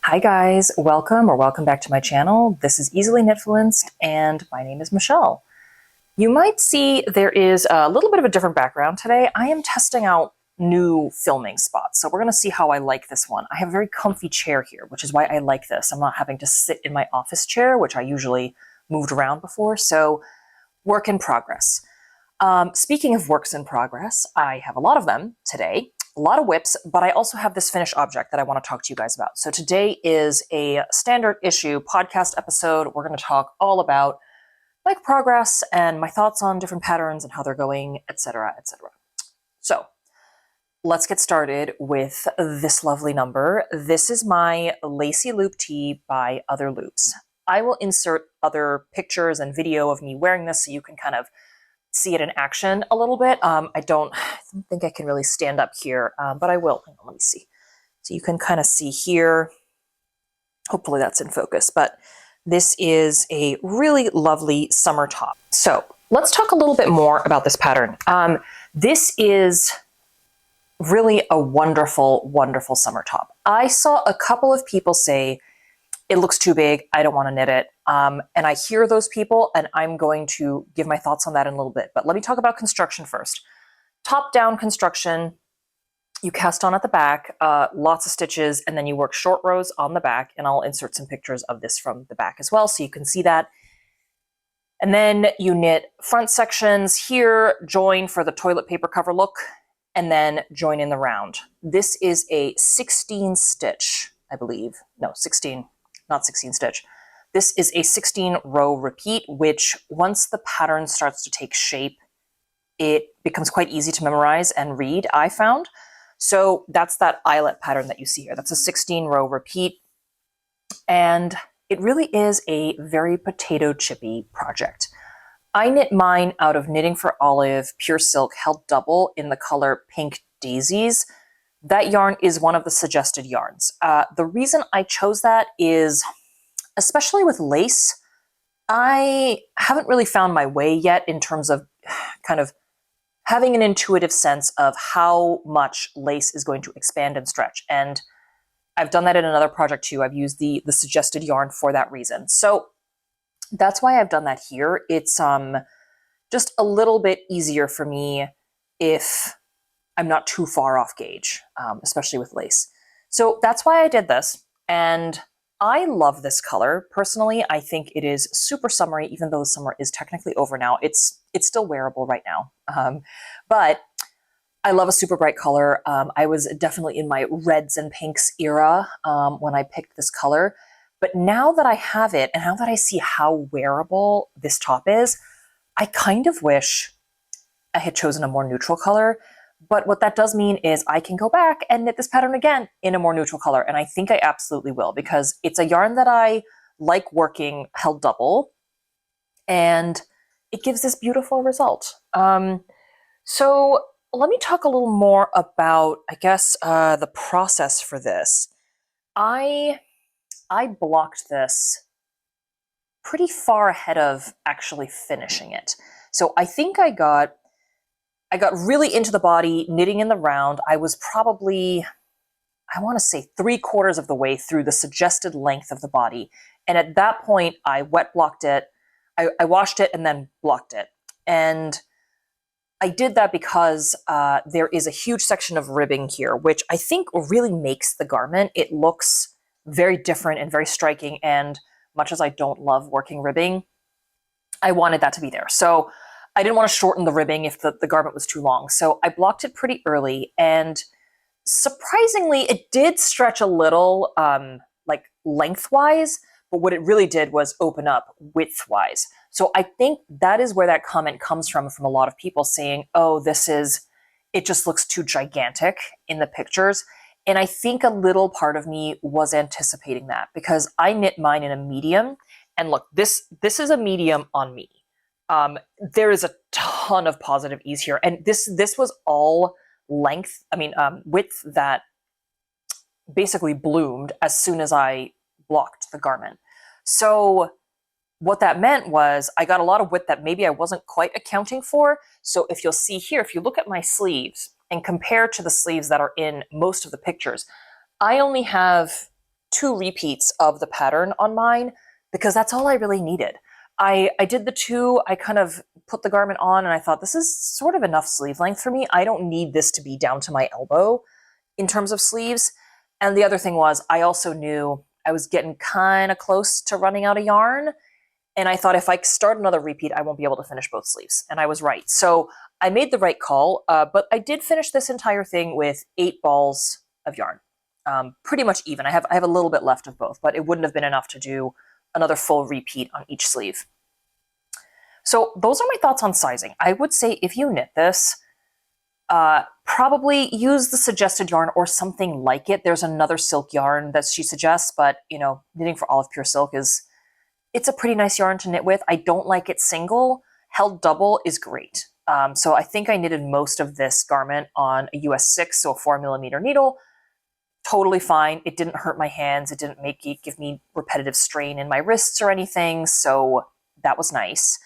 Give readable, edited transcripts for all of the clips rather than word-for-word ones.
Hi guys, welcome back to my channel. This is Easily Knitfluenced and my name is Michelle. You might see there is a little bit of a different background today. I am testing out new filming spots, so we're going to see how I like this one. I have a very comfy chair here, which is why I like this. I'm not having to sit in my office chair, which I usually moved around before, so work in progress. Speaking of works in progress, I have a lot of them today. A lot of whips, but I also have this finished object that I want to talk to you guys about. So today is a standard issue podcast episode. We're going to talk all about like progress and my thoughts on different patterns and how they're going, etc., etc. So let's get started with this lovely number. This is my Lacy Loop Tee by Other Loops. I will insert other pictures and video of me wearing this so you can kind of see it in action a little bit. I don't think I can really stand up here, but I will. Hang on, let me see. So you can kind of see here. Hopefully that's in focus, but this is a really lovely summer top. So let's talk a little bit more about this pattern. This is really a wonderful, wonderful summer top. I saw a couple of people say, it looks too big, I don't want to knit it. And I hear those people, and I'm going to give my thoughts on that in a little bit. But let me talk about construction first. Top-down construction, you cast on at the back, lots of stitches, and then you work short rows on the back, and I'll insert some pictures of this from the back as well so you can see that. And then you knit front sections here, join for the toilet paper cover look, and then join in the round. This is a 16 stitch, I believe. No, 16. Not 16 stitch. This is a 16 row repeat, which once the pattern starts to take shape, it becomes quite easy to memorize and read, I found. So that's that eyelet pattern that you see here. That's a 16 row repeat. And it really is a very potato chippy project. I knit mine out of Knitting for Olive Pure Silk held double in the color Pink Daisies. That yarn is one of the suggested yarns. The reason I chose that is, especially with lace, I haven't really found my way yet in terms of kind of having an intuitive sense of how much lace is going to expand and stretch. And I've done that in another project too. I've used the suggested yarn for that reason. So that's why I've done that here. It's just a little bit easier for me if I'm not too far off gauge, especially with lace. So that's why I did this, and I love this color. Personally, I think it is super summery, even though the summer is technically over now. It's still wearable right now, but I love a super bright color. I was definitely in my reds and pinks era when I picked this color, but now that I have it, and now that I see how wearable this top is, I kind of wish I had chosen a more neutral color. But what that does mean is I can go back and knit this pattern again in a more neutral color. And I think I absolutely will, because it's a yarn that I like working held double, and it gives this beautiful result. So let me talk a little more about, I guess, the process for this. I blocked this pretty far ahead of actually finishing it. So I think I got really into the body, knitting in the round. I was probably, I want to say 3/4 of the way through the suggested length of the body. And at that point, I wet blocked it. I washed it and then blocked it. And I did that because there is a huge section of ribbing here, which I think really makes the garment. It looks very different and very striking. And much as I don't love working ribbing, I wanted that to be there. So I didn't want to shorten the ribbing if the garment was too long. So I blocked it pretty early, and surprisingly, it did stretch a little like lengthwise, but what it really did was open up widthwise. So I think that is where that comment comes from a lot of people saying, oh, it just looks too gigantic in the pictures. And I think a little part of me was anticipating that, because I knit mine in a medium, and look, this is a medium on me. There is a ton of positive ease here. And this was all width that basically bloomed as soon as I blocked the garment. So what that meant was I got a lot of width that maybe I wasn't quite accounting for. So if you'll see here, if you look at my sleeves and compare to the sleeves that are in most of the pictures, I only have 2 repeats of the pattern on mine because that's all I really needed. I did the 2, I kind of put the garment on and I thought this is sort of enough sleeve length for me. I don't need this to be down to my elbow in terms of sleeves. And the other thing was I also knew I was getting kind of close to running out of yarn. And I thought if I start another repeat, I won't be able to finish both sleeves. And I was right. So I made the right call, but I did finish this entire thing with 8 balls of yarn. Pretty much even. I have a little bit left of both, but it wouldn't have been enough to do another full repeat on each sleeve. So those are my thoughts on sizing. I would say if you knit this, probably use the suggested yarn or something like it. There's another silk yarn that she suggests, but you know, knitting for Olive Pure Silk it's a pretty nice yarn to knit with. I don't like it single. Held double is great. So I think I knitted most of this garment on a US 6, so a 4mm needle. Totally fine. It didn't hurt my hands. It didn't give me repetitive strain in my wrists or anything. So that was nice.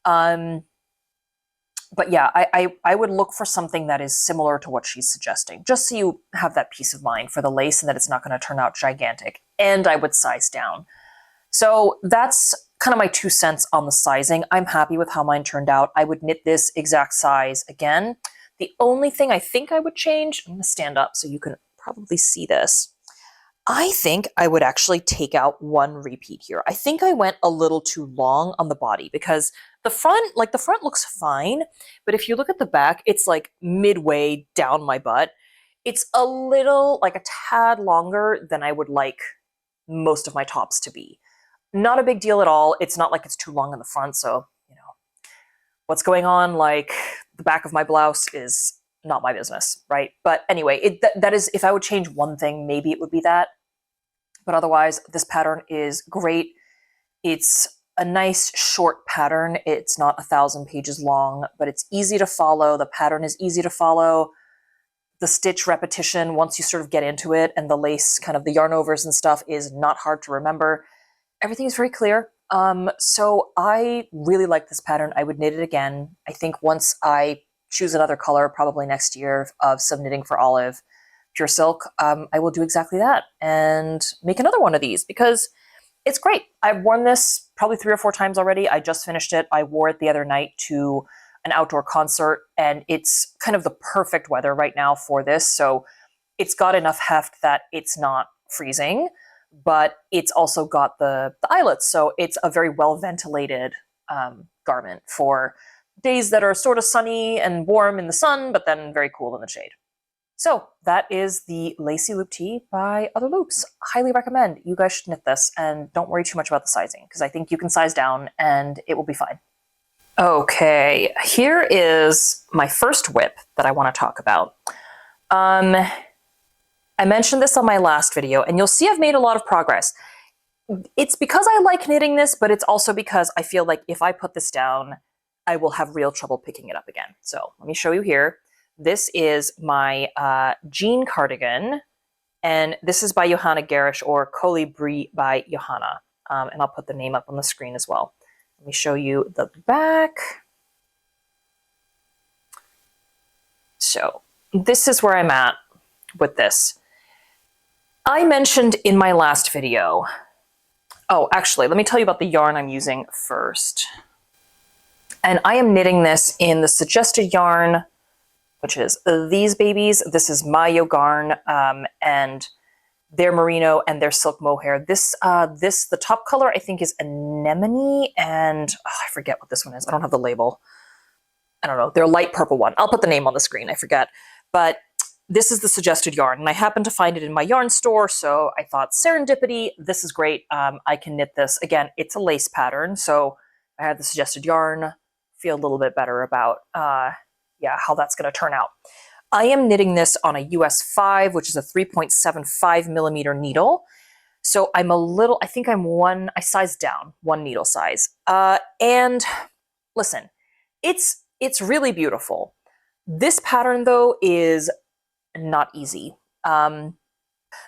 But yeah, I would look for something that is similar to what she's suggesting, just so you have that peace of mind for the lace and that it's not going to turn out gigantic. And I would size down. So that's kind of my 2 cents on the sizing. I'm happy with how mine turned out. I would knit this exact size again. The only thing I think I would change, I'm going to stand up so you can probably see this. I think I would actually take out 1 repeat here. I think I went a little too long on the body because the front looks fine, but if you look at the back, it's like midway down my butt. It's a little, like a tad longer than I would like most of my tops to be. Not a big deal at all. It's not like it's too long in the front, so, you know, what's going on, like, the back of my blouse is not my business, right? But anyway, that is, if I would change one thing, maybe it would be that. But otherwise, this pattern is great. It's a nice short pattern. It's not 1,000 pages long, but it's easy to follow. The pattern is easy to follow. The stitch repetition, once you sort of get into it, and the lace, kind of the yarn overs and stuff, is not hard to remember. Everything is very clear. So I really like this pattern. I would knit it again. I think once I choose another color, probably next year, of some knitting for Olive Pure Silk, I will do exactly that and make another one of these because it's great. I've worn this probably 3 or 4 times already. I just finished it. I wore it the other night to an outdoor concert, and it's kind of the perfect weather right now for this. So it's got enough heft that it's not freezing, but it's also got the eyelets. So it's a very well ventilated garment for days that are sort of sunny and warm in the sun, but then very cool in the shade. So that is the Lacy Loop Tee by Other Loops. Highly recommend. You guys should knit this and don't worry too much about the sizing because I think you can size down and it will be fine. Okay, here is my first whip that I want to talk about. I mentioned this on my last video, and you'll see I've made a lot of progress. It's because I like knitting this, but it's also because I feel like if I put this down, I will have real trouble picking it up again. So let me show you here. This is my Jean Cardigan, and this is by Johanna Garish, or Colibri by Johanna. And I'll put the name up on the screen as well. Let me show you the back. So this is where I'm at with this. I mentioned in my last video, oh, actually, let me tell you about the yarn I'm using first. And I am knitting this in the suggested yarn, which is these babies. This is Mayo Garn, and their merino and their silk mohair. The top color I think is anemone, and I forget what this one is. I don't have the label. I don't know. They're a light purple one. I'll put the name on the screen. I forget. But this is the suggested yarn, and I happened to find it in my yarn store, so I thought serendipity, this is great. I can knit this. Again, it's a lace pattern, so I had the suggested yarn. Feel a little bit better about how that's going to turn out. I am knitting this on a US 5, which is a 3.75mm needle. So I'm I think I sized down 1 needle size. And listen, it's really beautiful. This pattern, though, is not easy. The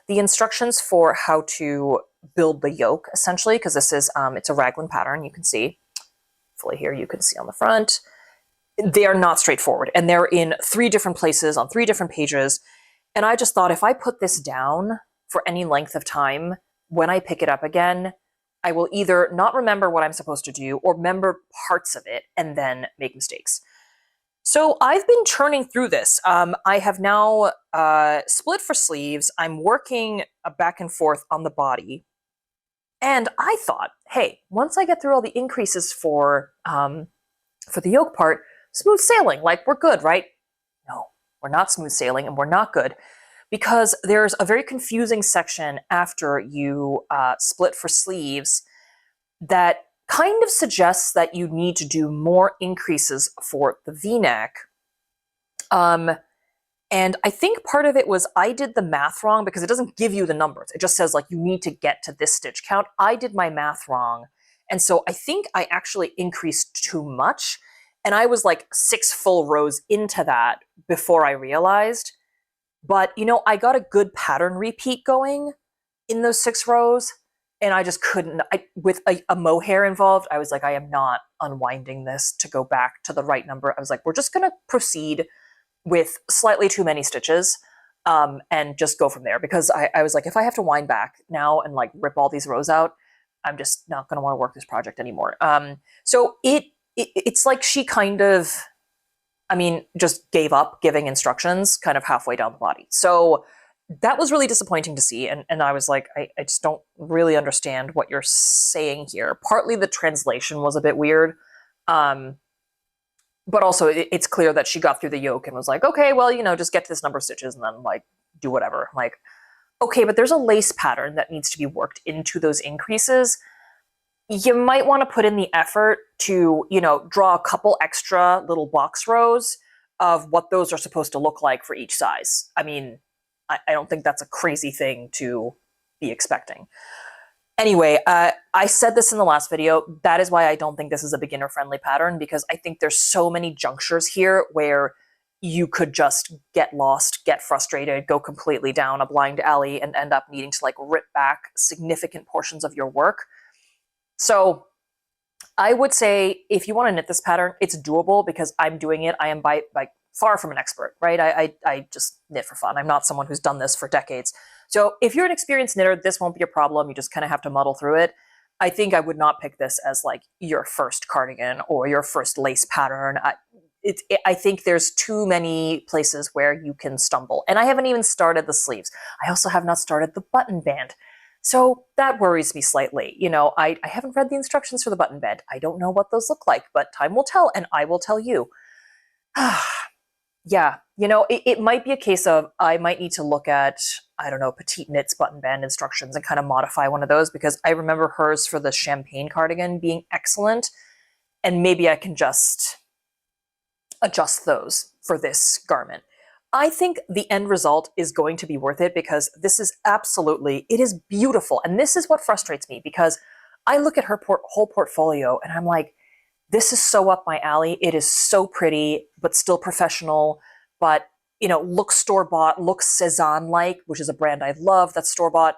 instructions for how to build the yoke, essentially, because this is, it's a raglan pattern, you can see. Hopefully here you can see on the front. They are not straightforward, and they're in 3 different places on 3 different pages. And I just thought if I put this down for any length of time, when I pick it up again, I will either not remember what I'm supposed to do or remember parts of it and then make mistakes. So I've been churning through this. I have now split for sleeves. I'm working back and forth on the body. And I thought, hey, once I get through all the increases for the yoke part, smooth sailing, like we're good, right? No, we're not smooth sailing and we're not good because there's a very confusing section after you split for sleeves that kind of suggests that you need to do more increases for the V-neck. And I think part of it was I did the math wrong because it doesn't give you the numbers. It just says like you need to get to this stitch count. I did my math wrong. And so I think I actually increased too much. And I was like 6 full rows into that before I realized. But, you know, I got a good pattern repeat going in those 6 rows. And I just couldn't, with a mohair involved, I was like, I am not unwinding this to go back to the right number. I was like, we're just going to proceed with slightly too many stitches and just go from there. Because I was like, if I have to wind back now and like rip all these rows out, I'm just not going to want to work this project anymore. So it's like she kind of, I mean, just gave up giving instructions kind of halfway down the body. So that was really disappointing to see. And I was like, I just don't really understand what you're saying here. Partly the translation was a bit weird. But also it's clear that she got through the yoke and was like, okay, well, you know, just get to this number of stitches and then like do whatever. I'm like, okay, but there's a lace pattern that needs to be worked into those increases. You might want to put in the effort to, you know, draw a couple extra little box rows of what those are supposed to look like for each size. I mean, I don't think that's a crazy thing to be expecting. Anyway, I said this in the last video. That is why I don't think this is a beginner-friendly pattern, because I think there's so many junctures here where you could just get lost, get frustrated, go completely down a blind alley, and end up needing to like rip back significant portions of your work. So I would say if you want to knit this pattern, it's doable because I'm doing it. I am by far from an expert, right? I just knit for fun. I'm not someone who's done this for decades. So if you're an experienced knitter, this won't be a problem. You just kind of have to muddle through it. I think I would not pick this as like your first cardigan or your first lace pattern. I think there's too many places where you can stumble. And I haven't even started the sleeves. I also have not started the button band. So that worries me slightly. You know, I haven't read the instructions for the button band. I don't know what those look like, but time will tell and I will tell you. Yeah, you know, it might be a case of I might need to look at, I don't know, Petite Knit's button band instructions and kind of modify one of those, because I remember hers for the champagne cardigan being excellent, and maybe I can just adjust those for this garment. I think the end result is going to be worth it because this is absolutely, it is beautiful. And this is what frustrates me, because I look at her whole portfolio and I'm like, this is so up my alley. It is so pretty, but still professional, but, you know, looks store-bought, looks Cezanne-like, which is a brand I love that's store-bought.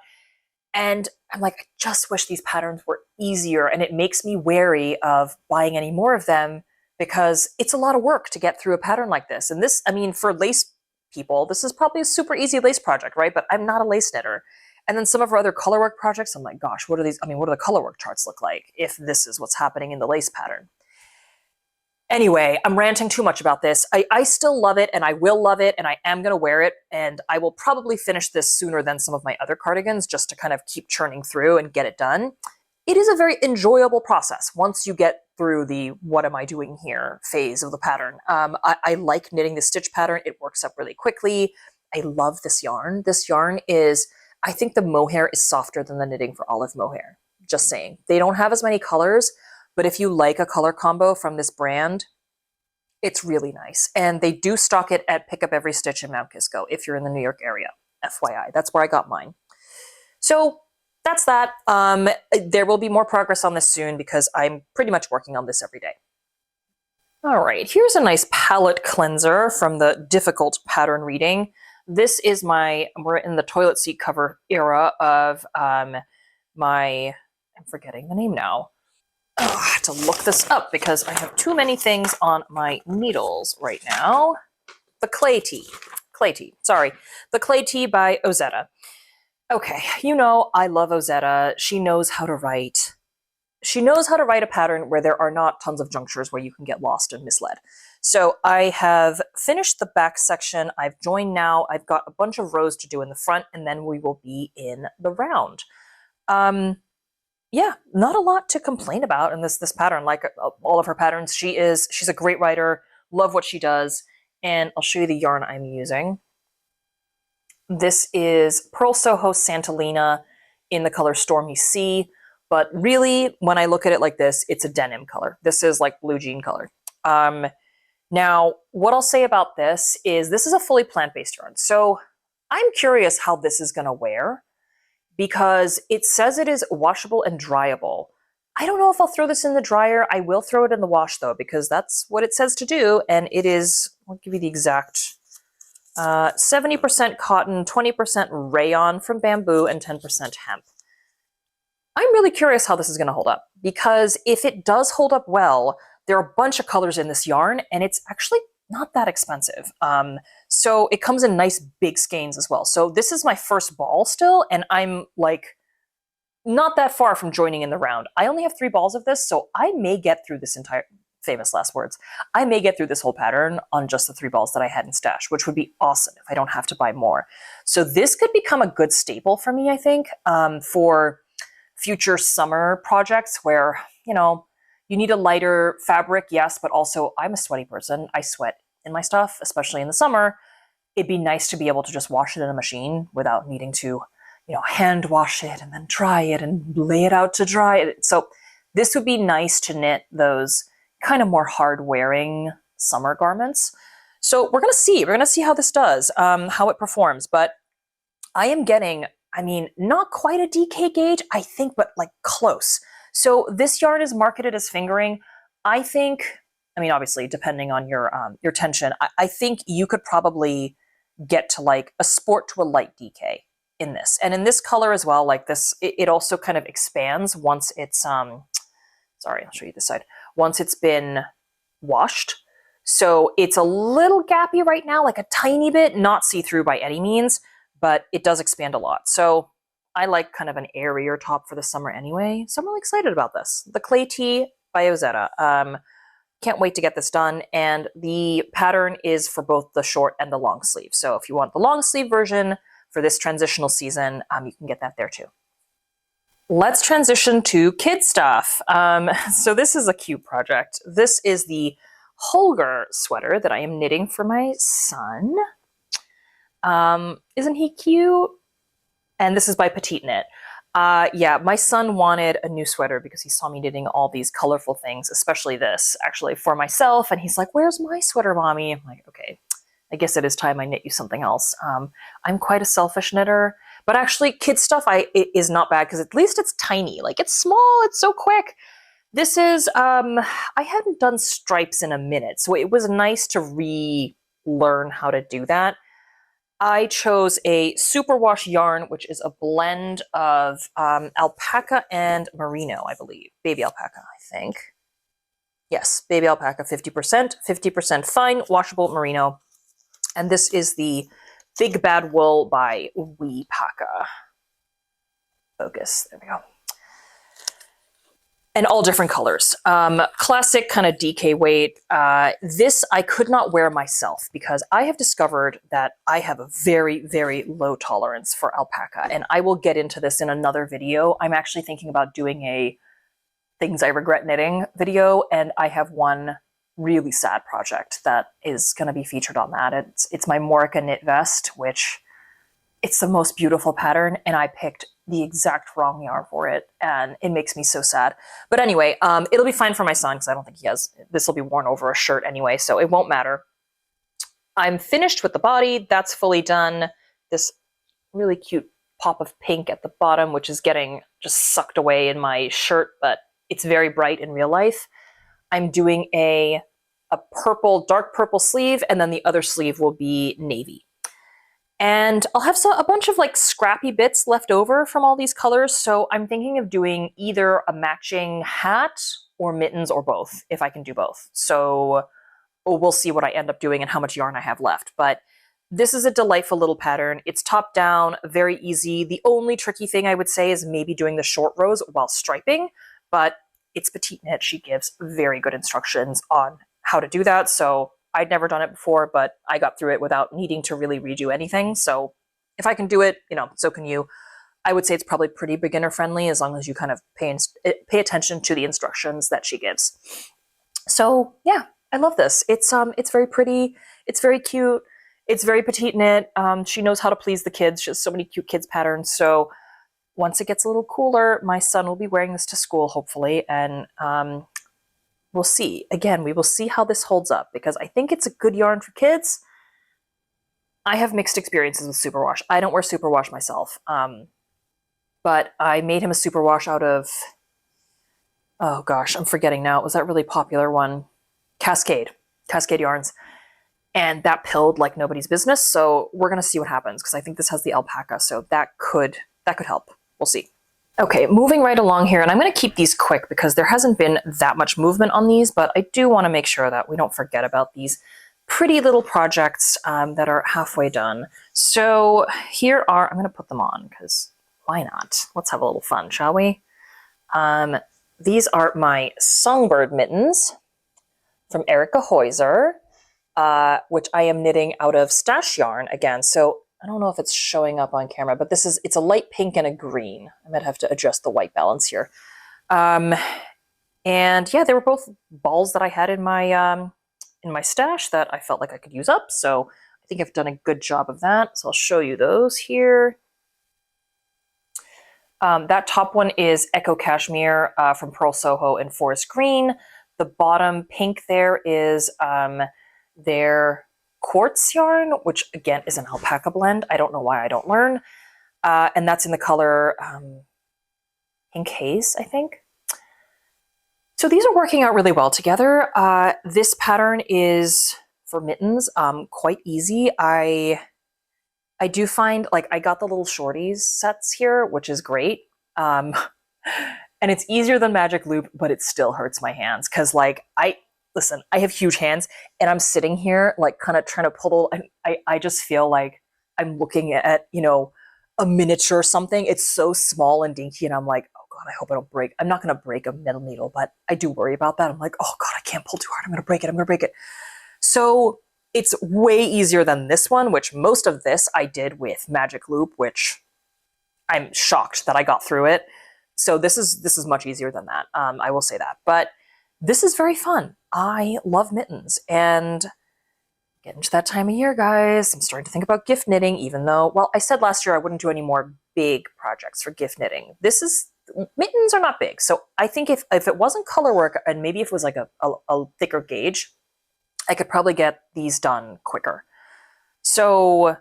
And I'm like, I just wish these patterns were easier, and it makes me wary of buying any more of them because it's a lot of work to get through a pattern like this. And this, I mean, for lace people, this is probably a super easy lace project, right? But I'm not a lace knitter. And then some of our other colorwork projects, I'm like, gosh, what are these? I mean, what do the colorwork charts look like if this is what's happening in the lace pattern? Anyway, I'm ranting too much about this. I still love it, and I will love it, and I am going to wear it, and I will probably finish this sooner than some of my other cardigans just to kind of keep churning through and get it done. It is a very enjoyable process once you get through the what am I doing here phase of the pattern. I like knitting the stitch pattern. It works up really quickly. I love this yarn. This yarn is, I think the mohair is softer than the knitting for olive mohair. Just saying. They don't have as many colors, but if you like a color combo from this brand, it's really nice. And they do stock it at Pick Up Every Stitch in Mount Kisco if you're in the New York area. FYI, that's where I got mine. So that's that. There will be more progress on this soon because I'm pretty much working on this every day. All right, here's a nice palette cleanser from the difficult pattern reading. This is we're in the toilet seat cover era of I'm forgetting the name now. Oh, I have to look this up because I have too many things on my needles right now. The Clay Tea. The Clay Tea by Ozetta. Okay, you know, I love Ozetta. She knows how to write. She knows how to write a pattern where there are not tons of junctures where you can get lost and misled. So I have finished the back section. I've joined now. I've got a bunch of rows to do in the front, and then we will be in the round. Yeah, not a lot to complain about in this pattern. Like all of her patterns, she's a great writer. Love what she does, and I'll show you the yarn I'm using. This is Pearl Soho Santalina in the color Stormy Sea. But really, when I look at it like this, it's a denim color. This is like blue jean color. Now, what I'll say about this is a fully plant-based yarn. So I'm curious how this is going to wear because it says it is washable and dryable. I don't know if I'll throw this in the dryer. I will throw it in the wash though, because that's what it says to do. And it is, I'll give you the exact 70% cotton, 20% rayon from bamboo, and 10% hemp. I'm really curious how this is going to hold up, because if it does hold up well, there are a bunch of colors in this yarn, and it's actually not that expensive. So it comes in nice big skeins as well. So this is my first ball still, and I'm like not that far from joining in the round. I only have 3 balls of this, so I may get through this entire, famous last words, I may get through this whole pattern on just the 3 balls that I had in stash, which would be awesome if I don't have to buy more. So this could become a good staple for me, I think, for future summer projects where, you know, you need a lighter fabric, yes, but also I'm a sweaty person. I sweat in my stuff, especially in the summer. It'd be nice to be able to just wash it in a machine without needing to, you know, hand wash it and then dry it and lay it out to dry. So this would be nice to knit those kind of more hard wearing summer garments. So we're going to see. We're going to see how this does, how it performs. But I am getting, I mean, not quite a DK gauge, I think, but like close. So this yarn is marketed as fingering. I think, I mean, obviously, depending on your tension, I think you could probably get to like a sport to a light DK in this. And in this color as well, like this, it also kind of expands once it's, sorry, I'll show you this side. Once it's been washed. So it's a little gappy right now, like a tiny bit, not see-through by any means, but it does expand a lot. So I like kind of an airier top for the summer anyway. So I'm really excited about this. The Clay Tee by Ozetta. Can't wait to get this done. And the pattern is for both the short and the long sleeve. So if you want the long sleeve version for this transitional season, you can get that there too. Let's transition to kid stuff. So this is a cute project. This is the Holger sweater that I am knitting for my son. Isn't he cute? And this is by Petite Knit. Yeah, my son wanted a new sweater because he saw me knitting all these colorful things, especially this, actually, for myself. And he's like, "Where's my sweater, Mommy?" I'm like, okay, I guess it is time I knit you something else. I'm quite a selfish knitter, but actually kid stuff is not bad because at least it's tiny. Like, it's small, it's so quick. This is, I hadn't done stripes in a minute, so it was nice to relearn how to do that. I chose a superwash yarn, which is a blend of alpaca and merino, I believe. Baby alpaca, I think. Yes, baby alpaca, 50% fine, washable merino. And this is the Big Bad Wool by Wrapup. Focus, there we go. And all different colors. Classic kind of DK weight. This I could not wear myself because I have discovered that I have a very, very low tolerance for alpaca. And I will get into this in another video. I'm actually thinking about doing a things I regret knitting video. And I have one really sad project that is going to be featured on that. It's my Morica knit vest, which it's the most beautiful pattern. And I picked the exact wrong yarn for it, and it makes me so sad. But anyway, it'll be fine for my son because I don't think he has, this will be worn over a shirt anyway, so it won't matter. I'm finished with the body, that's fully done. This really cute pop of pink at the bottom, which is getting just sucked away in my shirt, but it's very bright in real life. I'm doing a purple, dark purple sleeve, and then the other sleeve will be navy. And I'll have a bunch of like scrappy bits left over from all these colors. So I'm thinking of doing either a matching hat or mittens or both, if I can do both. So we'll see what I end up doing and how much yarn I have left. But This is a delightful little pattern. It's top down, very easy. The only tricky thing I would say is maybe doing the short rows while striping, but it's petite knit. She gives very good instructions on how to do that. So I'd never done it before, but I got through it without needing to really redo anything. So if I can do it, so can you. I would say it's probably pretty beginner friendly as long as you kind of pay attention to the instructions that she gives. So yeah, I love this. It's very pretty. It's very cute. It's very petite knit. She knows how to please the kids. She has so many cute kids patterns. So once it gets a little cooler, my son will be wearing this to school, hopefully, and we'll see. Again, we will see how this holds up because I think it's a good yarn for kids. I have mixed experiences with superwash. I don't wear superwash myself, but I made him a superwash out of, oh gosh, I'm forgetting now. It was that really popular one, Cascade yarns. And that pilled like nobody's business. So we're going to see what happens because I think this has the alpaca. So that could help. We'll see. Okay, moving right along here. And I'm going to keep these quick because there hasn't been that much movement on these, but I do want to make sure that we don't forget about these pretty little projects that are halfway done. So here are, I'm going to put them on because why not? Let's have a little fun, shall we? These are my Songbird Mittens from Erica Heuser. Which I am knitting out of stash yarn again. So I don't know if it's showing up on camera, but it's a light pink and a green. I might have to adjust the white balance here. And yeah, they were both balls that I had in my stash that I felt like I could use up. So I think I've done a good job of that. So I'll show you those here. That top one is Echo Cashmere from Pearl Soho and Forest Green. The bottom pink there is their quartz yarn, which again is an alpaca blend. I don't know why I don't learn. And that's in the color Pink Haze, I think. So these are working out really well together. This pattern is for mittens, quite easy. I do find like I got the little shorties sets here, which is great. And it's easier than Magic Loop, but it still hurts my hands because like listen, I have huge hands and I'm sitting here like kind of trying to pull, I just feel like I'm looking at, a miniature or something. It's so small and dinky and I'm like, oh God, I hope I don't break. I'm not going to break a metal needle, but I do worry about that. I'm like, oh God, I can't pull too hard. I'm going to break it. So it's way easier than this one, which most of this I did with Magic Loop, which I'm shocked that I got through it. So this is much easier than that. I will say that, but this is very fun. I love mittens and getting to that time of year, guys. I'm starting to think about gift knitting, even though, well, I said last year I wouldn't do any more big projects for gift knitting. Mittens are not big. So I think if it wasn't color work and maybe if it was like a thicker gauge, I could probably get these done quicker. So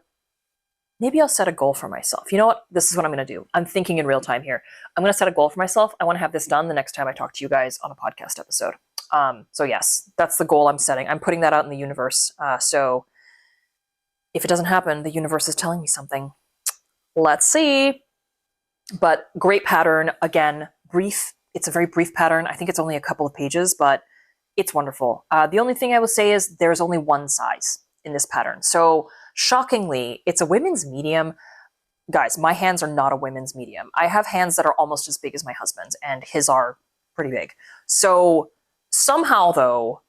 maybe I'll set a goal for myself. You know what? This is what I'm going to do. I'm thinking in real time here. I'm going to set a goal for myself. I want to have this done the next time I talk to you guys on a podcast episode. So yes, that's the goal I'm setting. I'm putting that out in the universe. So if it doesn't happen, the universe is telling me something. Let's see. But great pattern. Again, brief. It's a very brief pattern. I think it's only a couple of pages, but it's wonderful. The only thing I will say is there's only one size in this pattern. So shockingly, it's a women's medium. Guys, my hands are not a women's medium. I have hands that are almost as big as my husband's, and his are pretty big. So somehow, though,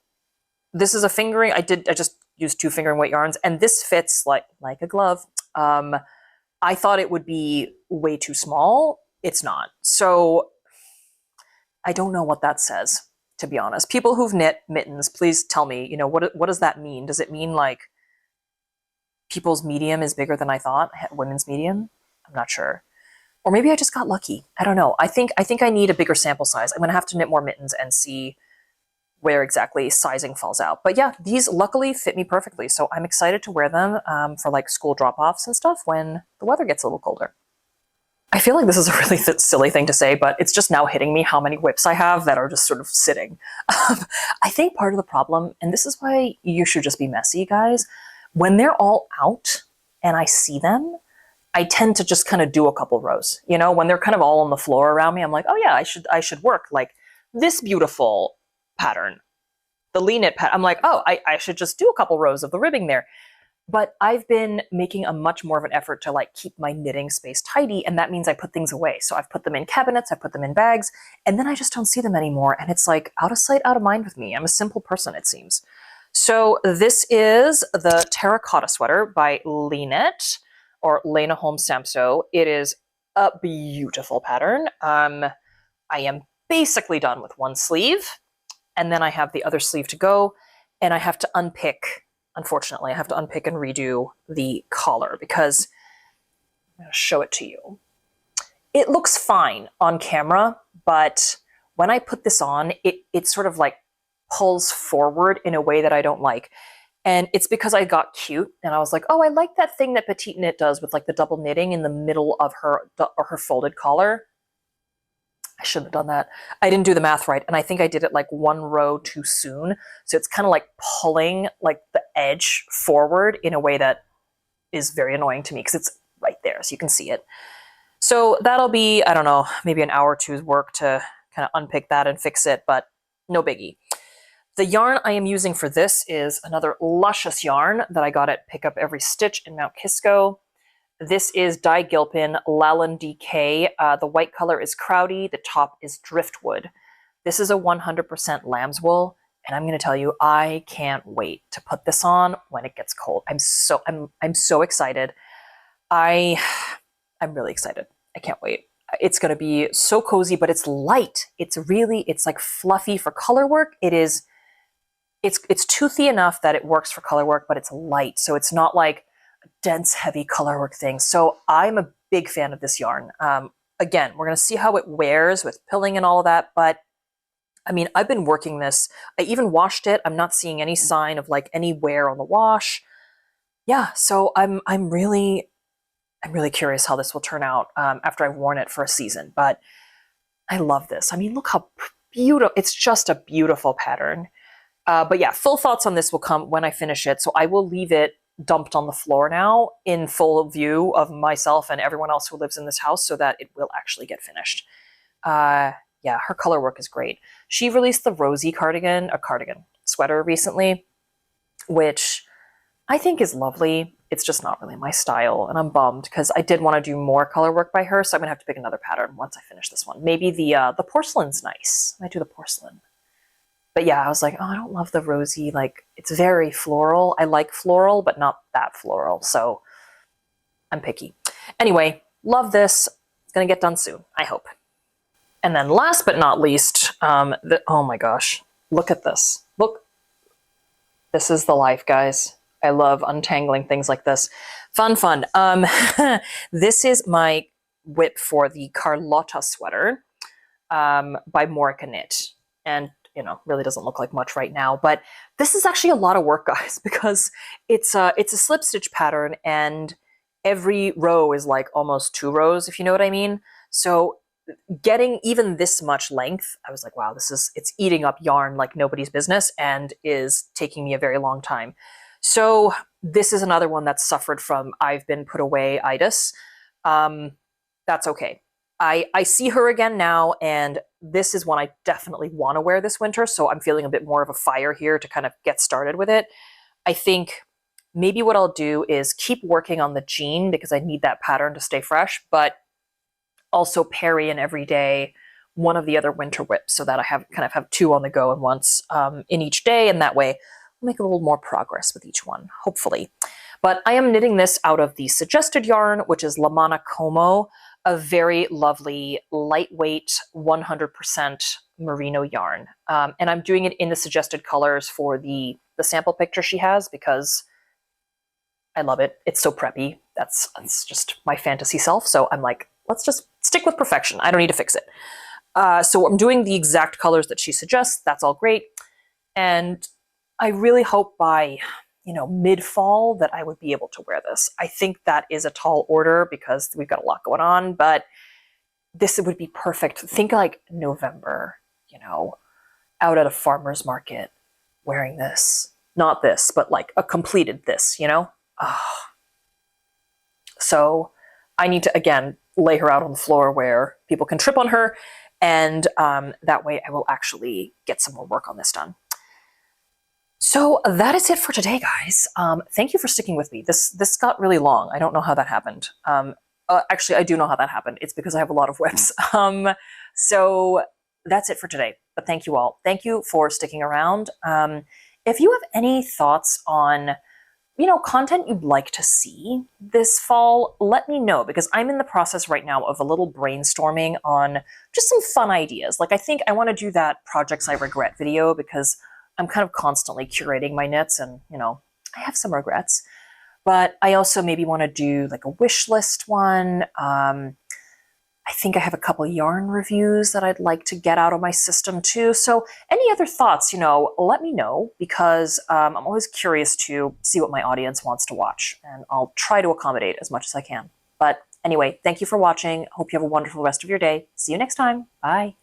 this is a fingering. I just used 2 fingering weight yarns, and this fits like a glove. I thought it would be way too small. It's not. So I don't know what that says, to be honest. People who've knit mittens, please tell me, what does that mean? Does it mean like people's medium is bigger than I thought? Women's medium? I'm not sure. Or maybe I just got lucky. I don't know. I think I need a bigger sample size. I'm going to have to knit more mittens and see where exactly sizing falls out. But yeah, these luckily fit me perfectly. So I'm excited to wear them for like school drop-offs and stuff when the weather gets a little colder. I feel like this is a really silly thing to say, but it's just now hitting me how many whips I have that are just sort of sitting. I think part of the problem, and this is why you should just be messy, guys, when they're all out and I see them, I tend to just kind of do a couple rows. When they're kind of all on the floor around me, I'm like, oh yeah, I should work like this beautiful pattern, the Lee knit pattern. I'm like, oh, I should just do a couple rows of the ribbing there. But I've been making a much more of an effort to like keep my knitting space tidy, and that means I put things away. So I've put them in cabinets, I put them in bags, and then I just don't see them anymore. And it's like out of sight, out of mind with me. I'm a simple person, it seems. So this is the Terracotta Sweater by Lynette, or Lena Holmes Samso. It is a beautiful pattern. I am basically done with one sleeve, and then I have the other sleeve to go, and I have to unpick. Unfortunately, I have to unpick and redo the collar because I'm going to show it to you. It looks fine on camera, but when I put this on, it sort of like pulls forward in a way that I don't like. And it's because I got cute and I was like, oh, I like that thing that Petite Knit does with like the double knitting in the middle of her folded collar. I shouldn't have done that. I didn't do the math right, and I think I did it like one row too soon. So it's kind of like pulling like the edge forward in a way that is very annoying to me because it's right there, so you can see it. So that'll be, I don't know, maybe an hour or two's work to kind of unpick that and fix it, but no biggie. The yarn I am using for this is another luscious yarn that I got at Pick Up Every Stitch in Mount Kisco. This is Dye Gilpin Lalland DK. The white color is Crowdy. The top is Driftwood. This is a 100% lamb's wool, and I'm going to tell you, I can't wait to put this on when it gets cold. I'm so excited. I'm really excited. I can't wait. It's going to be so cozy, but it's light. It's like fluffy for color work. It's toothy enough that it works for color work, but it's light, so it's not like dense, heavy color work thing. So I'm a big fan of this yarn. Again, we're going to see how it wears with pilling and all of that, but I mean, I've been working this. I even washed it. I'm not seeing any sign of like any wear on the wash. Yeah, so I'm really curious how this will turn out after I've worn it for a season, but I love this. I mean, look how beautiful. It's just a beautiful pattern. But yeah, full thoughts on this will come when I finish it. So I will leave it dumped on the floor now in full view of myself and everyone else who lives in this house so that it will actually get finished. Yeah, her color work is great. She released the Rosie cardigan, a cardigan sweater recently, which I think is lovely. It's just not really my style, and I'm bummed because I did want to do more color work by her, so I'm gonna have to pick another pattern once I finish this one. Maybe the porcelain's nice. I might do the porcelain. But yeah, I was like, oh, I don't love the rosy, like, it's very floral. I like floral, but not that floral, so I'm picky. Anyway, love this. It's gonna get done soon, I hope. And then last but not least, oh my gosh, look at this. Look, this is the life, guys. I love untangling things like this. Fun. This is my whip for the Carlotta sweater by Morica Knit. And really doesn't look like much right now, but this is actually a lot of work, guys, because it's a slip stitch pattern and every row is like almost 2 rows, if you know what I mean. So getting even this much length, I was like, wow, it's eating up yarn like nobody's business and is taking me a very long time. So this is another one that's suffered from I've been put away itis. That's okay. I see her again now, and this is one I definitely want to wear this winter, so I'm feeling a bit more of a fire here to kind of get started with it. I think maybe what I'll do is keep working on the jean because I need that pattern to stay fresh, but also parry in every day one of the other winter whips so that I have 2 on the go and once in each day, and that way I'll make a little more progress with each one, hopefully. But I am knitting this out of the suggested yarn, which is La Mana Como, a very lovely, lightweight, 100% merino yarn. And I'm doing it in the suggested colors for the sample picture she has because I love it. It's so preppy. That's just my fantasy self. So I'm like, let's just stick with perfection. I don't need to fix it. So I'm doing the exact colors that she suggests. That's all great. And I really hope by mid-fall that I would be able to wear this. I think that is a tall order because we've got a lot going on, but this would be perfect. Think like November, out at a farmer's market wearing this. Not this, but like a completed this, Oh. So I need to, again, lay her out on the floor where people can trip on her, and that way I will actually get some more work on this done. So that is it for today, guys. Thank you for sticking with me. This got really long. I don't know how that happened. Actually, I do know how that happened. It's because I have a lot of whips. So that's it for today. But thank you all. Thank you for sticking around. If you have any thoughts on content you'd like to see this fall, let me know, because I'm in the process right now of a little brainstorming on just some fun ideas. Like, I think I want to do that Projects I Regret video because I'm kind of constantly curating my knits and, I have some regrets. But I also maybe want to do like a wish list one. I think I have a couple yarn reviews that I'd like to get out of my system too. So any other thoughts, let me know, because I'm always curious to see what my audience wants to watch, and I'll try to accommodate as much as I can. But anyway, thank you for watching. Hope you have a wonderful rest of your day. See you next time. Bye.